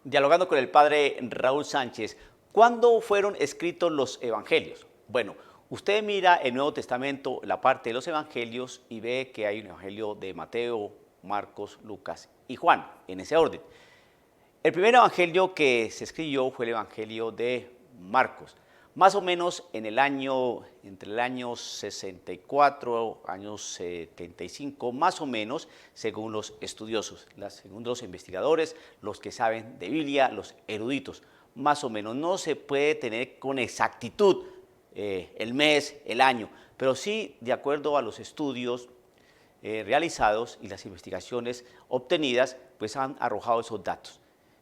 Dialogando con el padre Raúl Sánchez, ¿cuándo fueron escritos los evangelios? Bueno, usted mira el Nuevo Testamento, la parte de los evangelios, y ve que hay un evangelio de Mateo, Marcos, Lucas y Juan, en ese orden. El primer evangelio que se escribió fue el evangelio de Marcos, más o menos entre el año 64, años 75, más o menos, según los estudiosos, según los investigadores, los que saben de Biblia, los eruditos, más o menos. No se puede tener con exactitud el mes, el año, pero sí de acuerdo a los estudios realizados y las investigaciones obtenidas, pues han arrojado esos datos.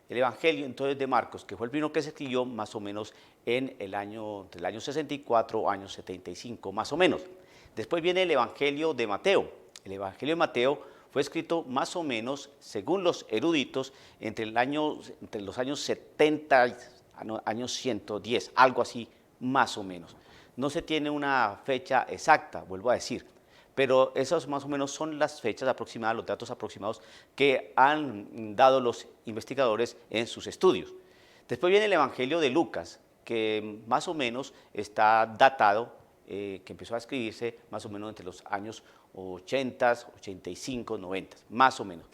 El Evangelio entonces de Marcos, que fue el primero que se escribió más o menos entre el año 64, año 75, más o menos. Después viene el Evangelio de Mateo. El Evangelio de Mateo fue escrito más o menos, según los eruditos, entre los años 70 años 110, algo así más o menos. No se tiene una fecha exacta, vuelvo a decir, pero esas más o menos son las fechas aproximadas, los datos aproximados que han dado los investigadores en sus estudios. Después viene el Evangelio de Lucas, que más o menos está datado, que empezó a escribirse más o menos entre los años 80, 85, 90, más o menos.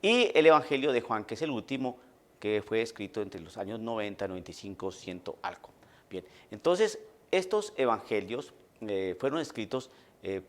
Y el Evangelio de Juan, que es el último, que fue escrito entre los años 90, 95, 100 algo. Bien, entonces estos evangelios fueron escritos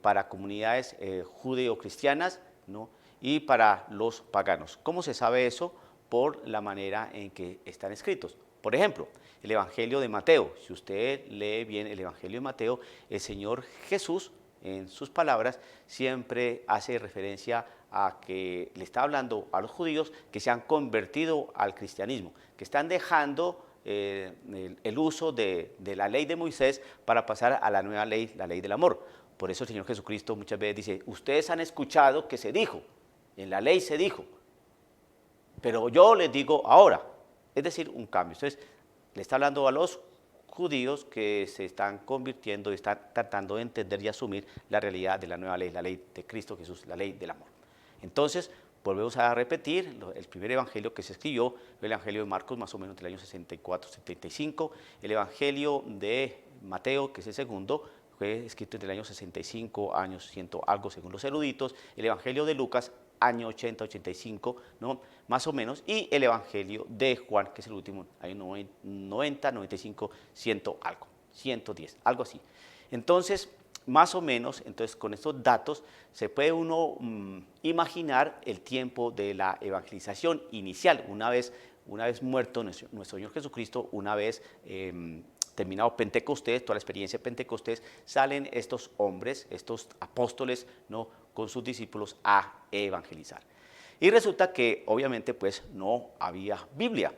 para comunidades judeo-cristianas, ¿no? Y para los paganos. ¿Cómo se sabe eso? Por la manera en que están escritos. Por ejemplo, el Evangelio de Mateo. Si usted lee bien el Evangelio de Mateo, el Señor Jesús, en sus palabras, siempre hace referencia a que le está hablando a los judíos que se han convertido al cristianismo, que están dejando el uso de la ley de Moisés para pasar a la nueva ley, la ley del amor. Por eso el Señor Jesucristo muchas veces dice, ustedes han escuchado que se dijo, en la ley se dijo, pero yo les digo ahora, es decir, un cambio. Entonces, le está hablando a los judíos que se están convirtiendo y están tratando de entender y asumir la realidad de la nueva ley, la ley de Cristo Jesús, la ley del amor. Entonces, volvemos a repetir, el primer evangelio que se escribió, el evangelio de Marcos, más o menos entre el año 64, 75, el evangelio de Mateo, que es el segundo, fue escrito entre el año 65, años 100 algo según los eruditos, el Evangelio de Lucas, año 80, 85, ¿no? Más o menos, y el Evangelio de Juan, que es el último, año 90, 95, 100 algo, 110, algo así. Entonces, más o menos, entonces con estos datos se puede uno imaginar el tiempo de la evangelización inicial, una vez muerto nuestro Señor Jesucristo, una vez terminado Pentecostés, toda la experiencia de Pentecostés, salen estos hombres, estos apóstoles, ¿no?, con sus discípulos a evangelizar. Y resulta que obviamente pues no había Biblia.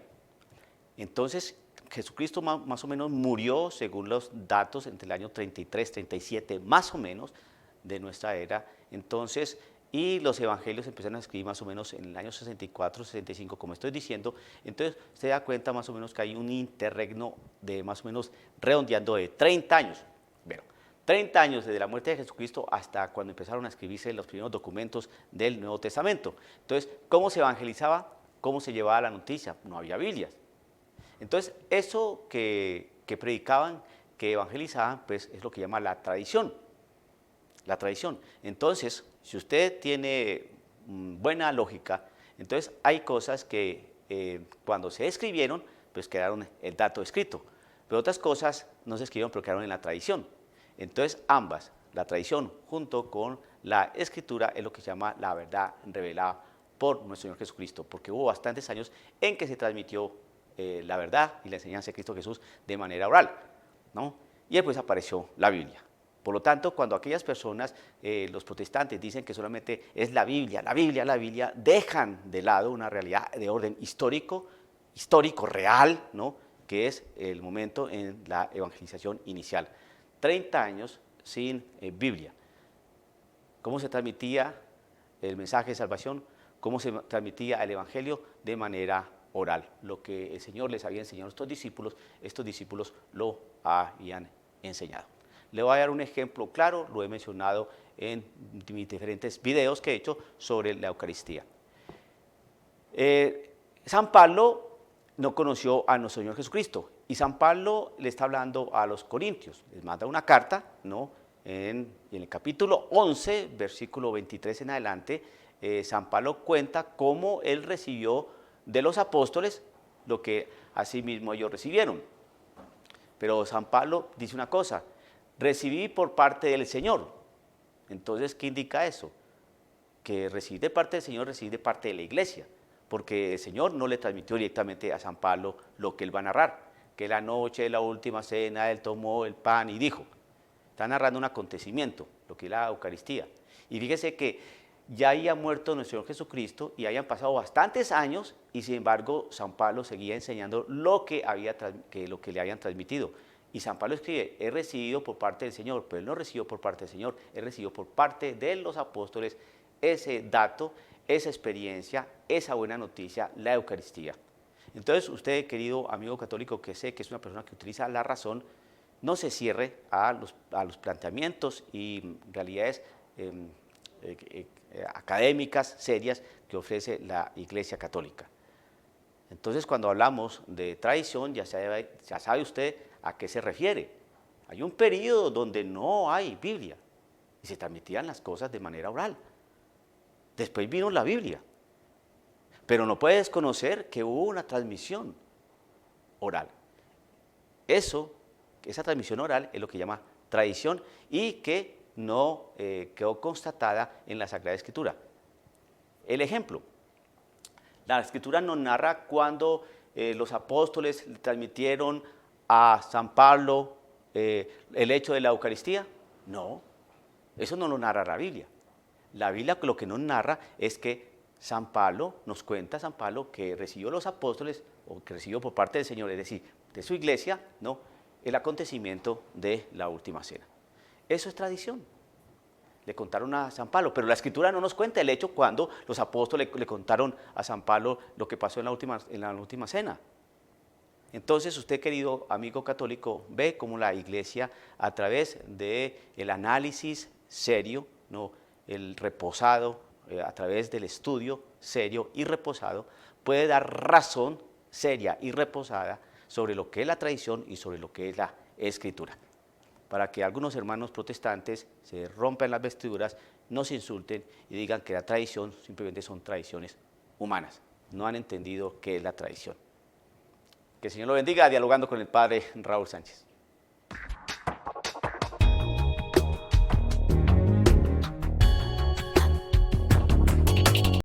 Entonces Jesucristo más o menos murió, según los datos, entre el año 33, 37, más o menos, de nuestra era. Entonces, y los evangelios empezaron a escribir más o menos en el año 64, 65, como estoy diciendo. Entonces, se da cuenta más o menos que hay un interregno de más o menos redondeando de 30 años. Bueno, 30 años desde la muerte de Jesucristo hasta cuando empezaron a escribirse los primeros documentos del Nuevo Testamento. Entonces, ¿cómo se evangelizaba? ¿Cómo se llevaba la noticia? No había Biblias. Entonces, eso que predicaban, que evangelizaban, pues es lo que llama la tradición. La tradición. Entonces, si usted tiene buena lógica, entonces hay cosas que cuando se escribieron, pues quedaron el dato escrito. Pero otras cosas no se escribieron, pero quedaron en la tradición. Entonces, ambas, la tradición junto con la escritura, es lo que se llama la verdad revelada por nuestro Señor Jesucristo, porque hubo bastantes años en que se transmitió la verdad y la enseñanza de Cristo Jesús de manera oral, ¿no? Y después apareció la Biblia. Por lo tanto, cuando aquellas personas, los protestantes, dicen que solamente es la Biblia, la Biblia, la Biblia, dejan de lado una realidad de orden histórico, real, ¿no?, que es el momento en la evangelización inicial. 30 años sin Biblia. ¿Cómo se transmitía el mensaje de salvación? ¿Cómo se transmitía el evangelio? De manera oral. Lo que el Señor les había enseñado a estos discípulos lo habían enseñado. Le voy a dar un ejemplo claro, lo he mencionado en mis diferentes videos que he hecho sobre la Eucaristía. San Pablo no conoció a nuestro Señor Jesucristo. Y San Pablo le está hablando a los corintios, les manda una carta, ¿no? Y en el capítulo 11, versículo 23 en adelante, San Pablo cuenta cómo él recibió de los apóstoles lo que asimismo ellos recibieron. Pero San Pablo dice una cosa: recibí por parte del Señor. Entonces, ¿qué indica eso? Que recibir de parte del Señor, recibir de parte de la iglesia, porque el Señor no le transmitió directamente a San Pablo lo que él va a narrar, que la noche de la última cena él tomó el pan y dijo. Está narrando un acontecimiento, lo que es la Eucaristía. Y fíjese que ya había muerto nuestro Señor Jesucristo y habían pasado bastantes años y sin embargo San Pablo seguía enseñando lo que le habían transmitido. Y San Pablo escribe: he recibido por parte del Señor, pero él no recibió por parte del Señor, él recibió por parte de los apóstoles ese dato, esa experiencia, esa buena noticia, la Eucaristía. Entonces usted, querido amigo católico, que sé que es una persona que utiliza la razón, no se cierre a los planteamientos y realidades académicas serias que ofrece la Iglesia Católica. Entonces, cuando hablamos de tradición, ya sabe usted a qué se refiere. Hay un periodo donde no hay Biblia y se transmitían las cosas de manera oral. Después vino la Biblia, pero no puede desconocer que hubo una transmisión oral. Esa transmisión oral es lo que llama tradición y que no quedó constatada en la Sagrada Escritura. El ejemplo: la Escritura nos narra cuando los apóstoles le transmitieron a San Pablo el hecho de la Eucaristía. No, eso no lo narra la Biblia. La Biblia lo que nos narra es que San Pablo, nos cuenta San Pablo que recibió los apóstoles, o que recibió por parte del Señor, es decir, de su iglesia, ¿no?, el acontecimiento de la última cena. Eso es tradición. Le contaron a San Pablo, pero la Escritura no nos cuenta el hecho cuando los apóstoles le contaron a San Pablo lo que pasó en la última cena. Entonces usted, querido amigo católico, ve cómo la iglesia, a través del análisis serio, ¿no?, el reposado, a través del estudio serio y reposado, puede dar razón seria y reposada sobre lo que es la tradición y sobre lo que es la Escritura, para que algunos hermanos protestantes se rompan las vestiduras, no se insulten y digan que la tradición simplemente son tradiciones humanas. No han entendido qué es la tradición. Que el Señor lo bendiga, dialogando con el Padre Raúl Sánchez.